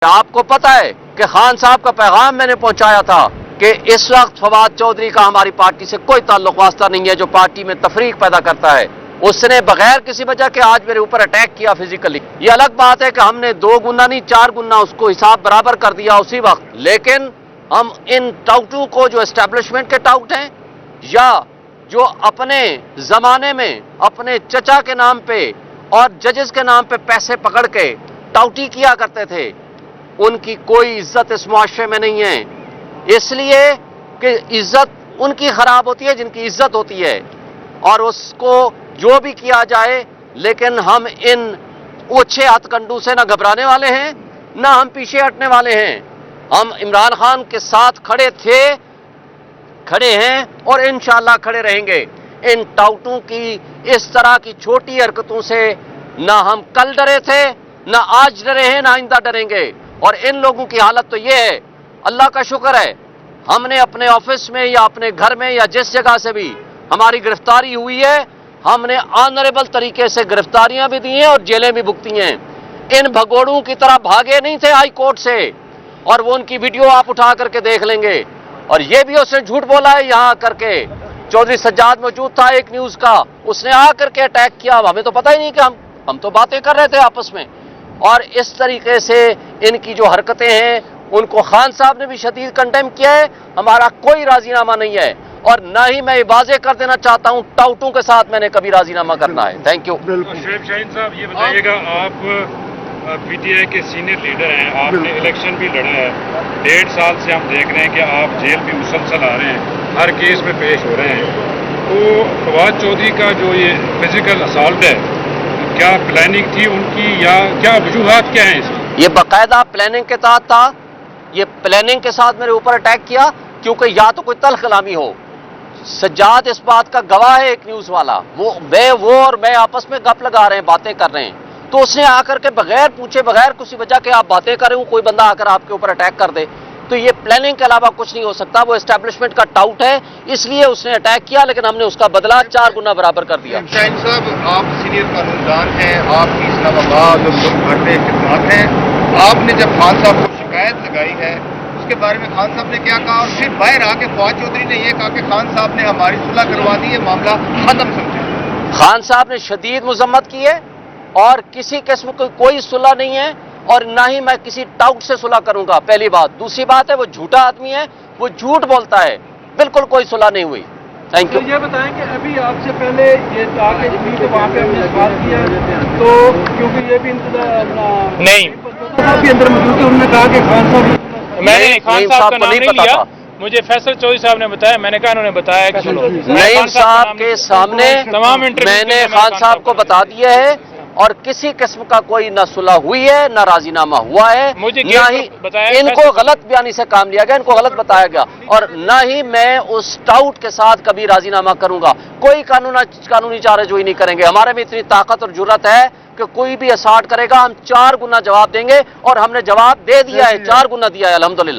آپ کو پتا ہے کہ خان صاحب کا پیغام میں نے پہنچایا تھا کہ اس وقت فواد چودھری کا ہماری پارٹی سے کوئی تعلق واسطہ نہیں ہے، جو پارٹی میں تفریق پیدا کرتا ہے۔ اس نے بغیر کسی وجہ کے آج میرے اوپر اٹیک کیا فزیکلی۔ یہ الگ بات ہے کہ ہم نے 2 گنا نہیں 4 گنا اس کو حساب برابر کر دیا اسی وقت، لیکن ہم ان ٹاؤٹوں کو، جو اسٹیبلشمنٹ کے ٹاؤٹ ہیں یا جو اپنے زمانے میں اپنے چچا کے نام پہ اور ججز کے نام پہ پیسے پکڑ کے ٹاؤٹی کیا کرتے تھے، ان کی کوئی عزت اس معاشرے میں نہیں ہے، اس لیے کہ عزت ان کی خراب ہوتی ہے جن کی عزت ہوتی ہے، اور اس کو جو بھی کیا جائے، لیکن ہم ان اوچھے ہتھ کنڈو سے نہ گھبرانے والے ہیں نہ ہم پیچھے ہٹنے والے ہیں۔ ہم عمران خان کے ساتھ کھڑے تھے، کھڑے ہیں اور انشاءاللہ کھڑے رہیں گے۔ ان ٹاؤٹوں کی اس طرح کی چھوٹی حرکتوں سے نہ ہم کل ڈرے تھے، نہ آج ڈرے ہیں، نہ آئندہ ڈریں گے۔ اور ان لوگوں کی حالت تو یہ ہے، اللہ کا شکر ہے ہم نے اپنے آفس میں یا اپنے گھر میں یا جس جگہ سے بھی ہماری گرفتاری ہوئی ہے، ہم نے آنریبل طریقے سے گرفتاریاں بھی دی ہیں اور جیلیں بھی بھگتی ہیں۔ ان بھگوڑوں کی طرح بھاگے نہیں تھے ہائی کورٹ سے، اور وہ ان کی ویڈیو آپ اٹھا کر کے دیکھ لیں گے۔ اور یہ بھی اس نے جھوٹ بولا ہے یہاں آ کر کے، چودھری سجاد موجود تھا ایک نیوز کا، اس نے آ کر کے اٹیک کیا، ہمیں تو پتہ ہی نہیں کہ ہم تو باتیں کر رہے تھے آپس میں۔ اور اس طریقے سے ان کی جو حرکتیں ہیں ان کو خان صاحب نے بھی شدید کنڈیم کیا ہے، ہمارا کوئی راضی نامہ نہیں ہے، اور نہ ہی میں یہ واضح کر دینا چاہتا ہوں ٹاؤٹوں کے ساتھ میں نے کبھی راضی نامہ کرنا ہے۔ Thank you. شعیب شاہین صاحب، یہ بتائیے گا، آپ پی ٹی آئی کے سینئر لیڈر ہیں، آپ نے الیکشن بھی لڑا ہے، 1.5 سال سے ہم دیکھ رہے ہیں کہ آپ جیل بھی مسلسل آ رہے ہیں، ہر کیس میں پیش ہو رہے ہیں، تو فواد چودھری کا جو یہ فزیکل اسالٹ ہے، کیا پلاننگ تھی ان کی یا کیا وجوہات کیا ہیں اس کی؟ یہ باقاعدہ پلاننگ کے تحت تھا، یہ پلاننگ کے ساتھ میرے اوپر اٹیک کیا، کیونکہ یا تو کوئی تلخ کلامی ہو۔ سجاد اس بات کا گواہ ہے، ایک نیوز والا، وہ اور میں آپس میں گپ لگا رہے ہیں، باتیں کر رہے ہیں، تو اس نے آ کر کے بغیر پوچھے، بغیر کسی وجہ کے آپ باتیں کر رہے ہوں، کوئی بندہ آ کر آپ کے اوپر اٹیک کر دے، تو یہ پلاننگ کے علاوہ کچھ نہیں ہو سکتا۔ وہ اسٹیبلشمنٹ کا ٹاؤٹ ہے، اس لیے اس نے اٹیک کیا، لیکن ہم نے اس کا بدلہ 4 گنا برابر کر دیا۔ شاہین صاحب، آپ سینئر قانون دان ہیں، آپ کی اسلام آباد اور ملک بھر میں خدمات ہیں، آپ نے جب خان صاحب کو شکایت لگائی ہے اس کے بارے میں خان صاحب نے کیا کہا، اور پھر باہر آ کے فواد چودھری نے یہ کہا کہ خان صاحب نے ہماری صلح کروا دی ہے، معاملہ ختم سمجھا؟ خان صاحب نے شدید مذمت کی ہے، اور کسی قسم کی کوئی صلح نہیں ہے، اور نہ ہی میں کسی ٹاؤٹ سے صلح کروں گا، پہلی بات۔ دوسری بات ہے وہ جھوٹا آدمی ہے، وہ جھوٹ بولتا ہے، بالکل کوئی صلح نہیں ہوئی۔ Thank you. یہ بتائیں کہ ابھی آپ سے پہلے یہ آ کے بھی تو وہاں پہ ہم نے سوال کیا، تو کیونکہ یہ بھی نہیں، صاحب بھی اندر موجود تھے، انہوں نے کہا کہ خان صاحب، میں نے خان صاحب کا نام نہیں پتا لیا، تھا۔ مجھے فیصل چودھری صاحب نے بتایا، میں نے کہا انہوں نے بتایا کہ سنو، نعیم صاحب کے سامنے تمام انٹرویو میں نے خان صاحب کو بتا دیا ہے، اور کسی قسم کا کوئی نہ صلح ہوئی ہے نہ راضی نامہ ہوا ہے، مجھے نہ ہی ان کو غلط بیانی سے کام لیا گیا، ان کو غلط بتایا گیا، اور نہ ہی میں اس ٹاؤٹ کے ساتھ کبھی راضی نامہ کروں گا۔ کوئی قانونی چارہ جوئی نہیں کریں گے، ہمارے میں اتنی طاقت اور جرات ہے کہ کوئی بھی اسالٹ کرے گا ہم 4 گنا جواب دیں گے، اور ہم نے جواب دے دیا ہے، 4 گنا دیا ہے الحمدللہ۔